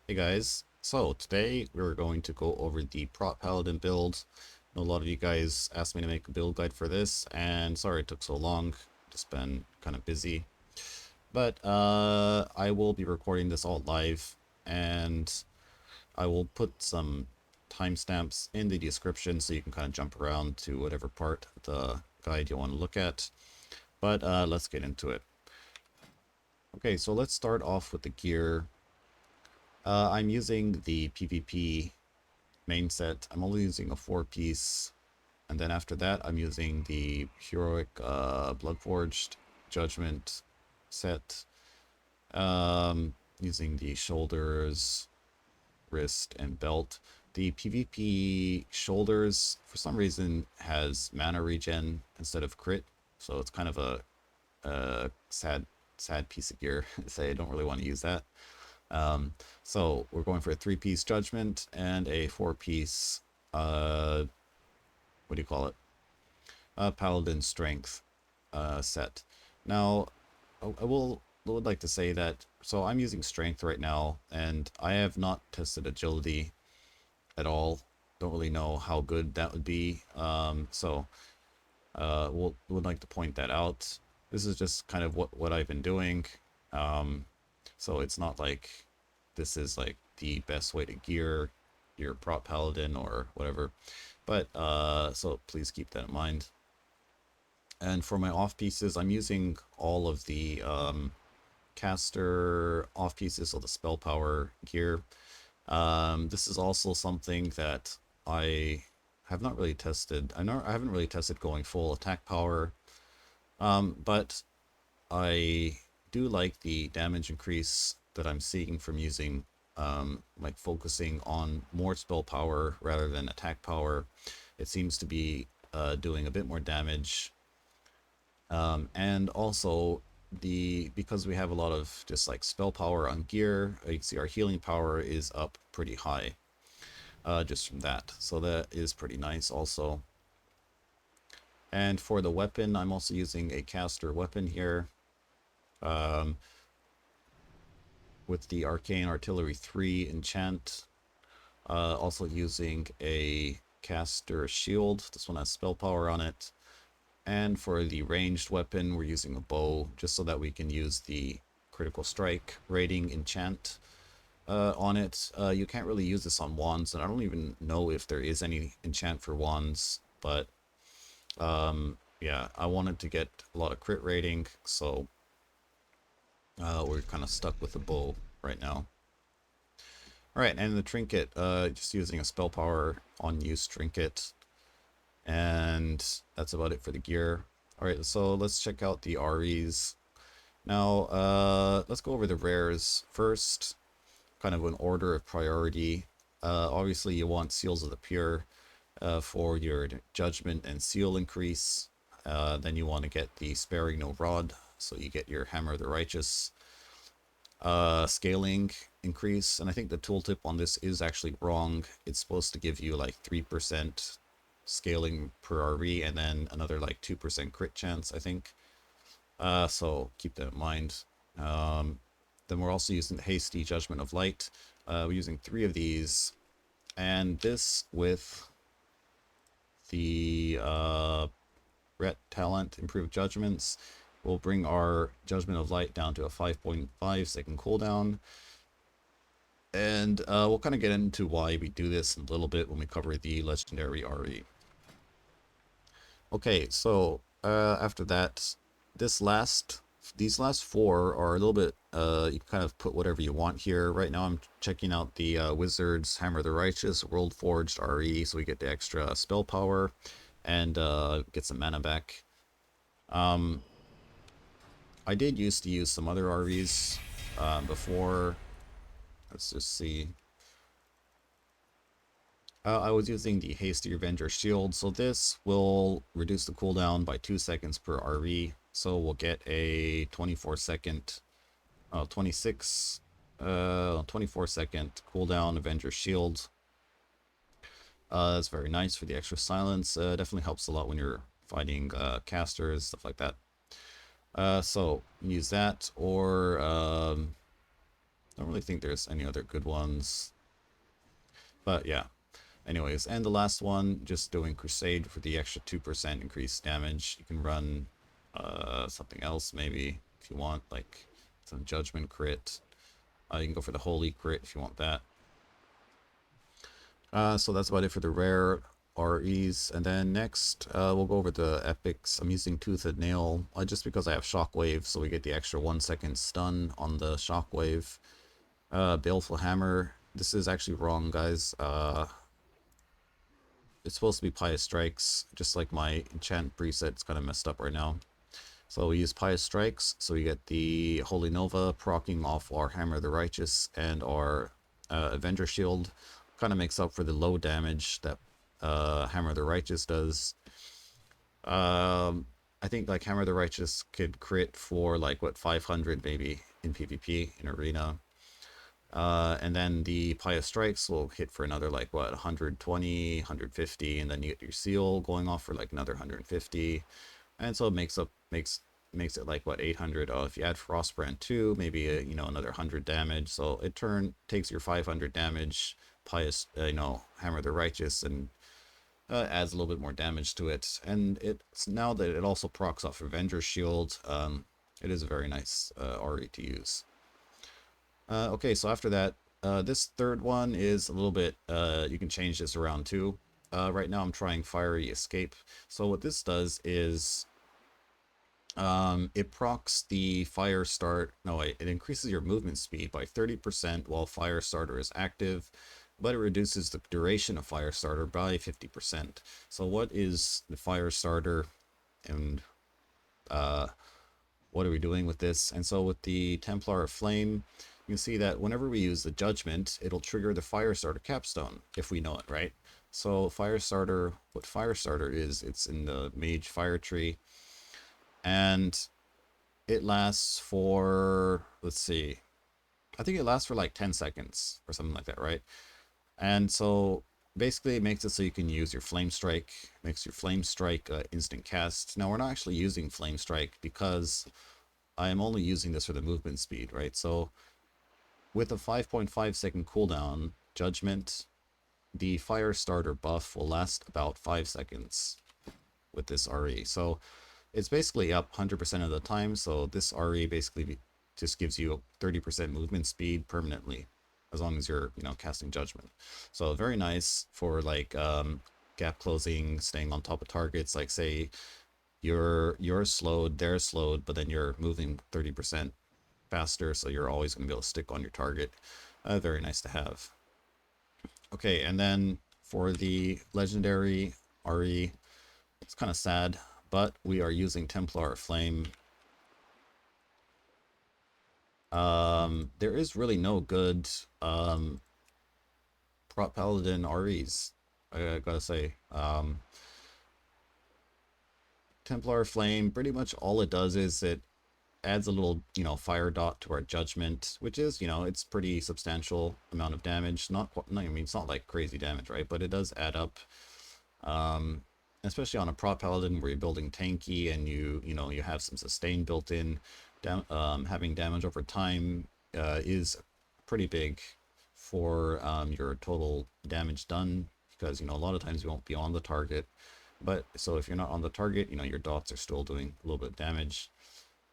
Hey guys, so today we're going to go over the Prot Paladin build. I know a lot of you guys asked me to make a build guide for this, and sorry it took so long, just been kind of busy. But I will be recording this all live, and I will put some timestamps in the description so you can kind of jump around to whatever part of the guide you want to look at. But let's get into it. Okay, so let's start off with the gear. I'm using the PvP main set. I'm only using a 4-piece, and then after that I'm using the heroic Bloodforged Judgment set, using the shoulders, wrist, and belt. The PvP shoulders for some reason has mana regen instead of crit, so it's kind of a sad piece of gear. Say I don't really want to use that. So we're going for a 3-piece judgment and a 4-piece, what do you call it? Paladin strength set. Now, would like to say that, so I'm using strength right now, and I have not tested agility at all. Don't really know how good that would be. Would like to point that out. This is just kind of what I've been doing. So it's not like this is like the best way to gear your prop paladin or whatever. But so please keep that in mind. And for my off pieces, I'm using all of the caster off pieces, so the spell power gear. This is also something that I have not really tested. I haven't really tested going full attack power, but I do like the damage increase that I'm seeing from using, like focusing on more spell power rather than attack power. It seems to be doing a bit more damage. And also because we have a lot of just like spell power on gear, you can see our healing power is up pretty high, just from that. So that is pretty nice also. And for the weapon, I'm also using a caster weapon here. With the Arcane Artillery 3 enchant. Also using a caster shield. This one has spell power on it. And for the ranged weapon, we're using a bow, just so that we can use the critical strike rating enchant on it. You can't really use this on wands, and I don't even know if there is any enchant for wands, but yeah, I wanted to get a lot of crit rating, so we're kind of stuck with the bow right now. Alright, and the trinket, just using a spell power on use trinket. And that's about it for the gear. Alright, so let's check out the REs. Now, let's go over the rares first, kind of in order of priority. Obviously, you want Seals of the Pure for your judgment and seal increase. Then you want to get the Sparing No Rod, so you get your Hammer of the Righteous scaling increase. And I think the tooltip on this is actually wrong. It's supposed to give you like 3% scaling per RE and then another like 2% crit chance, I think. So keep that in mind. Then we're also using the Hasty Judgment of Light. We're using 3 of these, and this with the Ret Talent Improved Judgments will bring our Judgment of Light down to a 5.5 second cooldown. And we'll kind of get into why we do this in a little bit when we cover the Legendary RE. Okay, so after that, these last 4 are a little bit, you can kind of put whatever you want here. Right now I'm checking out the Wizard's Hammer of the Righteous, World Forged RE, so we get the extra spell power and get some mana back. I did used to use some other REs before. Let's just see. I was using the Hasty Revenger Shield, so this will reduce the cooldown by 2 seconds per RE. So we'll get a 24 second, 24 second cooldown Avenger Shield. That's very nice for the extra silence. Definitely helps a lot when you're fighting casters, stuff like that. So use that, or Don't really think there's any other good ones. But yeah. Anyways, and the last one, just doing Crusade for the extra 2% increased damage. You can run something else maybe if you want, like some Judgment crit. You can go for the Holy crit if you want that. So that's about it for the rare REs. And then next, we'll go over the epics. I'm using Toothed Nail just because I have Shockwave, so we get the extra 1-second stun on the Shockwave. Baleful Hammer. This is actually wrong, guys. It's supposed to be Pious Strikes, just like my enchant preset's kind of messed up right now. So we use Pious Strikes, so we get the Holy Nova proccing off our Hammer of the Righteous and our Avenger Shield. Kind of makes up for the low damage that Hammer of the Righteous does. I think like Hammer of the Righteous could crit for like, what, 500 maybe in PvP, in Arena. And then the Pious Strikes will hit for another, like, what, 120, 150, and then you get your seal going off for like another 150. And so it makes it like, what, 800. If you add Frostbrand 2, maybe another 100 damage. So it takes your 500 damage Pious, Hammer the Righteous, and adds a little bit more damage to it. And it's now that it also procs off Avenger Shield, it is a very nice RE to use. Okay, so after that, this third one is a little bit, you can change this around too. Right now I'm trying Fiery Escape. So what this does is, it procs the Fire Start, no wait, it increases your movement speed by 30% while Fire Starter is active, but it reduces the duration of Fire Starter by 50%. So what is the Fire Starter, and what are we doing with this? And so with the Templar of Flame, you can see that whenever we use the Judgment, it'll trigger the Firestarter capstone, if we know it, right? So Firestarter, what Firestarter is, it's in the Mage Fire tree, and it lasts for, let's see, I think it lasts for like 10 seconds or something like that, right? And so basically it makes it so you can use your Flame Strike, makes your Flame Strike instant cast. Now we're not actually using Flame Strike because I am only using this for the movement speed, right? So with a 5.5 second cooldown, Judgment, the Fire Starter buff will last about 5 seconds with this RE. So it's basically up 100% of the time, so this RE basically just gives you 30% movement speed permanently, as long as you're, casting Judgment. So very nice for like gap closing, staying on top of targets, like say you're slowed, they're slowed, but then you're moving 30% faster, so you're always going to be able to stick on your target. Very nice to have. Okay, and then for the legendary RE, it's kind of sad, but we are using Templar of Flame. There is really no good Prot Paladin REs, I gotta say. Templar of Flame, pretty much all it does is it adds a little, fire dot to our Judgment, which is, it's pretty substantial amount of damage. Not, I mean, it's not like crazy damage, right? But it does add up. Especially on a Prot Paladin where you're building tanky and you have some sustain built in. Having damage over time is pretty big for your total damage done, because a lot of times you won't be on the target. But so if you're not on the target, your dots are still doing a little bit of damage.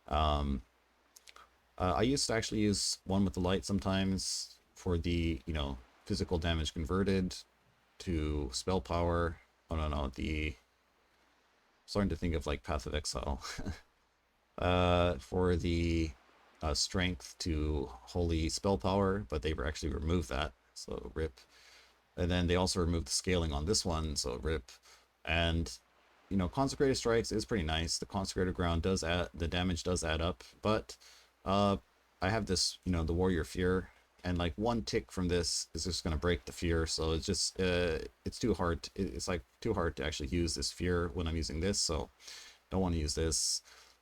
I used to actually use one with the light sometimes for the, physical damage converted to spell power. Oh no, starting to think of like Path of Exile. For the strength to holy spell power, but they've actually removed that, so rip. And then they also removed the scaling on this one, so rip. And Consecrated Strikes is pretty nice. The Consecrated Ground does add, the damage does add up, but I have this, the Warrior Fear, and like one tick from this is just going to break the fear, so it's just, it's too hard, it's like too hard to actually use this fear when I'm using this, so don't want to use this.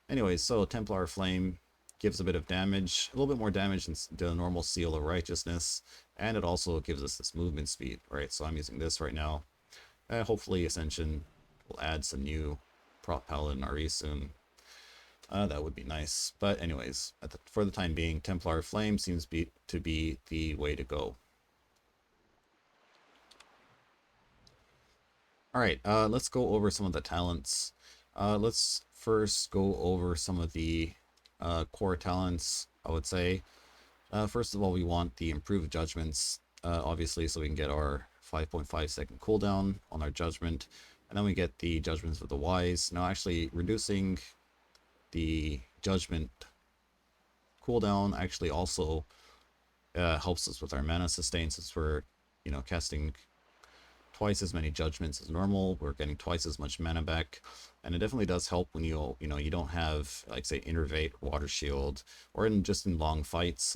Anyways, so Templar Flame gives a bit of damage, a little bit more damage than the normal Seal of Righteousness, and it also gives us this movement speed, right? So I'm using this right now. Hopefully Ascension will add some new Prot Paladin RE soon. That would be nice. But anyways, for the time being, Templar Flame seems to be the way to go. Alright, let's go over some of the talents. Let's first go over some of the core talents, I would say. First of all, we want the improved judgments, obviously, so we can get our 5.5-second cooldown on our judgment. And then we get the judgments of the wise. Now, actually, reducing the judgment cooldown actually also helps us with our mana sustain, since we're, casting twice as many judgments as normal. We're getting twice as much mana back, and it definitely does help when you don't have, like, say, Innervate, Water Shield, or just in long fights.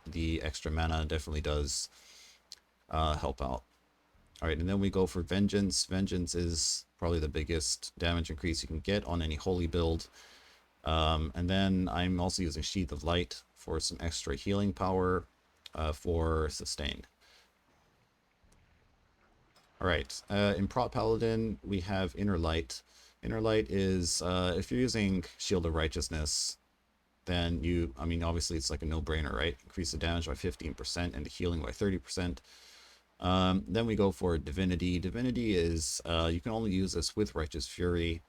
The extra mana definitely does help out. All right, and then we go for Vengeance. Vengeance is probably the biggest damage increase you can get on any holy build. And then I'm also using Sheath of Light for some extra healing power for sustain. Alright, in Prot Paladin, we have Inner Light. Inner Light is, if you're using Shield of Righteousness, then obviously it's like a no-brainer, right? Increase the damage by 15% and the healing by 30%. Then we go for Divinity. Divinity is, you can only use this with Righteous Fury,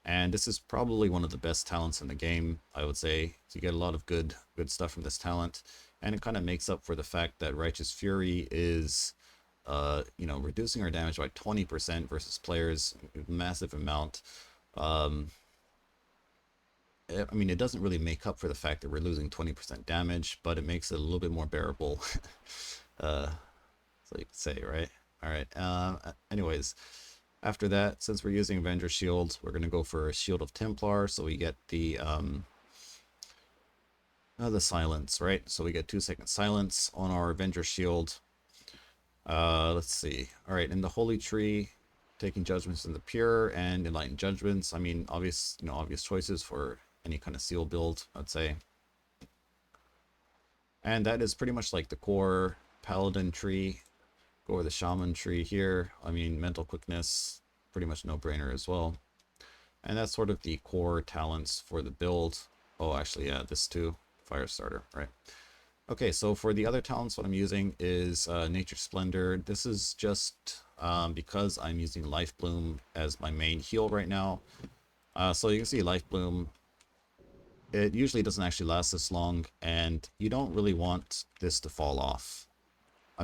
and this is probably one of the best talents in the game, I would say. So you get a lot of good stuff from this talent, and it kind of makes up for the fact that Righteous Fury is reducing our damage by 20% versus players, massive amount. It doesn't really make up for the fact that we're losing 20% damage, but it makes it a little bit more bearable. So you could say, right? All right. Anyways, after that, since we're using Avenger Shield, we're gonna go for a Shield of Templar, so we get the silence, right? So we get 2-second silence on our Avenger Shield. Let's see. All right, in the Holy Tree, taking judgments in the pure and enlightened judgments. Obvious choices for any kind of seal build, I'd say. And that is pretty much like the core Paladin tree. Go over the Shaman tree here. Mental quickness, pretty much no-brainer as well. And that's sort of the core talents for the build. Oh, actually, yeah, this too. Firestarter, right? Okay, so for the other talents, what I'm using is Nature's Splendor. This is just because I'm using Life Bloom as my main heal right now. So you can see Life Bloom, it usually doesn't actually last this long, and you don't really want this to fall off.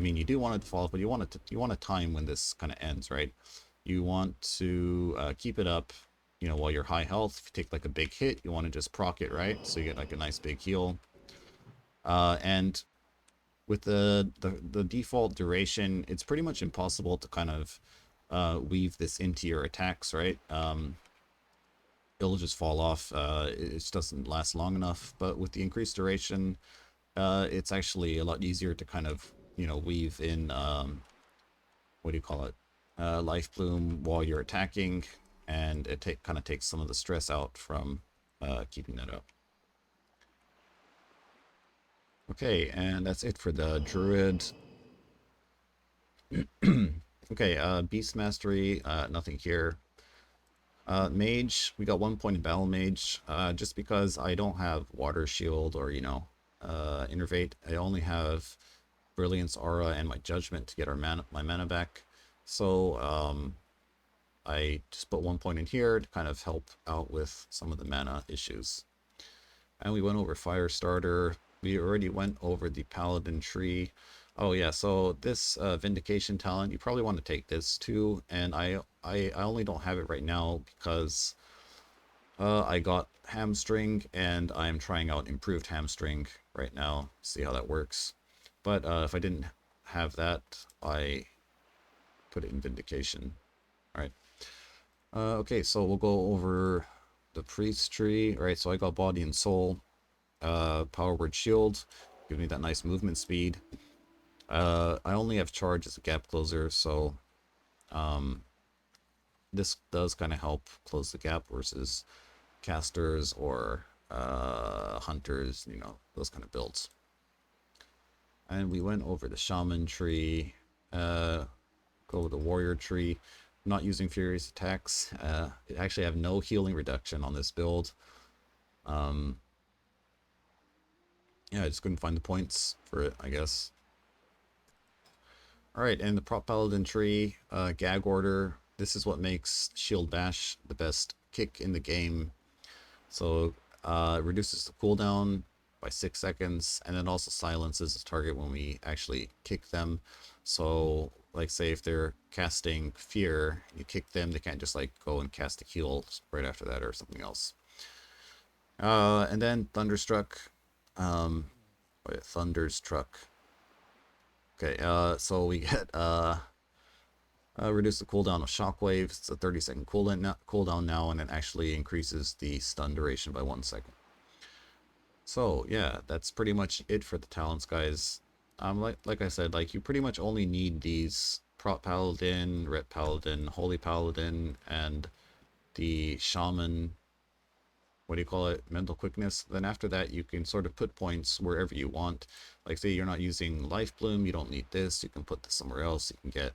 You do want it to fall off, but you want a time when this kind of ends, right? You want to keep it up, while you're high health. If you take like a big hit, you want to just proc it, right? So you get like a nice big heal. And with the default duration, it's pretty much impossible to kind of weave this into your attacks, right? It'll just fall off. It just doesn't last long enough. But with the increased duration, it's actually a lot easier to kind of, weave in, what do you call it? Life Bloom while you're attacking, and it kind of takes some of the stress out from keeping that up. Okay, and that's it for the Druid. Okay, Beast Mastery, nothing here. Mage, we got 1 point in Battle Mage, just because I don't have Water Shield or, Innervate. I only have Brilliance, Aura, and my Judgment to get my mana back. So, I just put 1 point in here to kind of help out with some of the mana issues. And we went over Firestarter. We already went over the Paladin tree. Oh yeah, so this Vindication talent, you probably want to take this too, and I only don't have it right now because I got Hamstring, and I'm trying out Improved Hamstring right now, see how that works. But if I didn't have that, I put it in Vindication. Alright. Okay, so we'll go over the Priest tree. Alright, so I got Body and Soul. Power Word Shield, give me that nice movement speed. I only have Charge as a gap closer, so this does kind of help close the gap versus casters or hunters, those kind of builds. And we went over the Shaman tree, go with the Warrior tree. I'm not using Furious Attacks. It actually have no healing reduction on this build. Um, yeah, I just couldn't find the points for it, I guess. Alright, and the Prot Paladin tree, gag order. This is what makes Shield Bash the best kick in the game. So it reduces the cooldown by 6 seconds, and then also silences the target when we actually kick them. So, like, say if they're casting Fear, you kick them, they can't just like go and cast a heal right after that or something else. And then Thunderstruck. Wait, Thunderstruck. Okay, so we get reduce the cooldown of Shockwave. It's a 30-second cooldown now, and it actually increases the stun duration by 1 second. So yeah, that's pretty much it for the talents, guys. Like I said, like you pretty much only need these Prot Paladin, Ret Paladin, Holy Paladin, and the Shaman. What do you call it? Mental quickness. Then after that, you can sort of put points wherever you want. Like say you're not using Life Bloom, you don't need this. You can put this somewhere else. You can get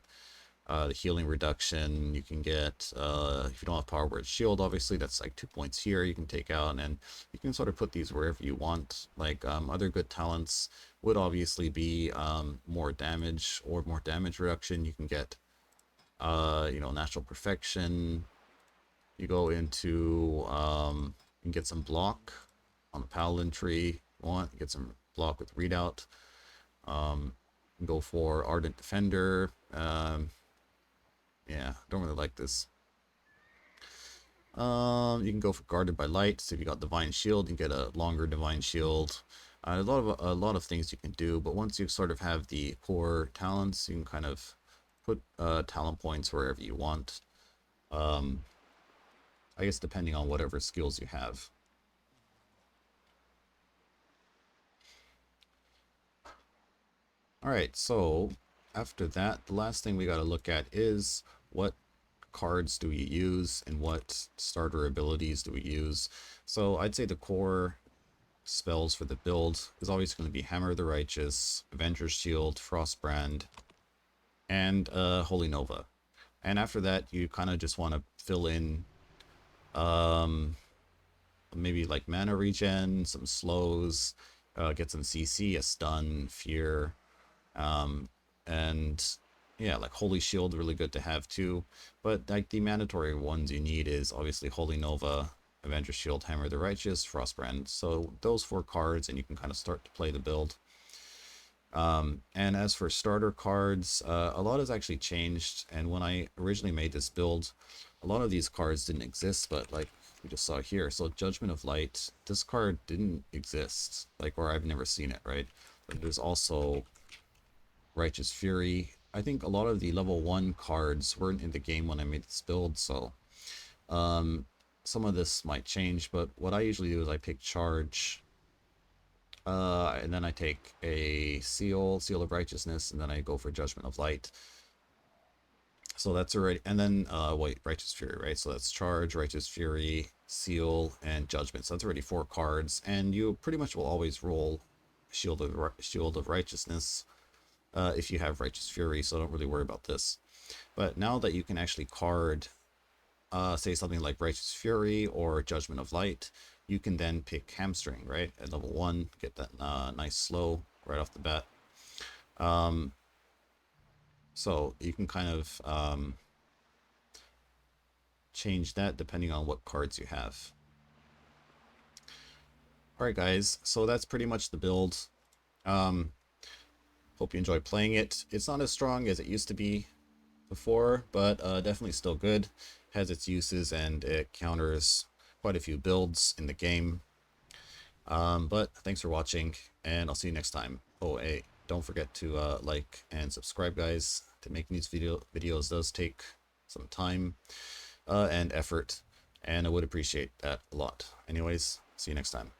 the healing reduction. You can get, if you don't have Power Word Shield, obviously, that's like 2 points here you can take out, and you can sort of put these wherever you want. Like, other good talents would obviously be more damage or more damage reduction. You can get, Natural Perfection. You go into, you can get some block on the Paladin tree. You want, get some block with Readout. Go for Ardent Defender. Yeah, don't really like this. You can go for Guarded by Light. So if you got Divine Shield, you can get a longer Divine Shield. A lot of things you can do, but once you sort of have the core talents, you can kind of put talent points wherever you want. I guess depending on whatever skills you have. All right, so after that, the last thing we got to look at is what cards do we use and what starter abilities do we use. So I'd say the core spells for the build is always going to be Hammer of the Righteous, Avenger's Shield, Frostbrand, and Holy Nova. And after that, you kind of just want to fill in maybe like mana regen, some slows, get some CC, a stun, fear, and yeah, like Holy Shield, really good to have too. But like the mandatory ones you need is obviously Holy Nova, Avenger Shield, Hammer the Righteous, Frostbrand. So those 4 cards, and you can kind of start to play the build. And as for starter cards, a lot has actually changed. And when I originally made this build, a lot of these cards didn't exist, but like we just saw here. So Judgment of Light, this card didn't exist, like, or I've never seen it, right? But there's also Righteous Fury. I think a lot of the level 1 cards weren't in the game when I made this build, so some of this might change, but what I usually do is I pick Charge, and then I take a Seal of Righteousness, and then I go for Judgment of Light. So that's already, and then wait, Righteous Fury, right? So that's Charge, Righteous Fury, Seal, and Judgment. So that's already 4 cards, and you pretty much will always roll Shield of Righteousness if you have Righteous Fury, so don't really worry about this. But now that you can actually card, say something like Righteous Fury or Judgment of Light, you can then pick Hamstring, right? At level 1, get that nice slow right off the bat. So you can kind of change that depending on what cards you have. Alright guys, so that's pretty much the build. Hope you enjoy playing it. It's not as strong as it used to be before, but definitely still good. Has its uses, and it counters quite a few builds in the game. But thanks for watching, and I'll see you next time. Oh, hey, don't forget to like and subscribe, guys. To make these videos does take some time and effort, and I would appreciate that a lot. Anyways, see you next time.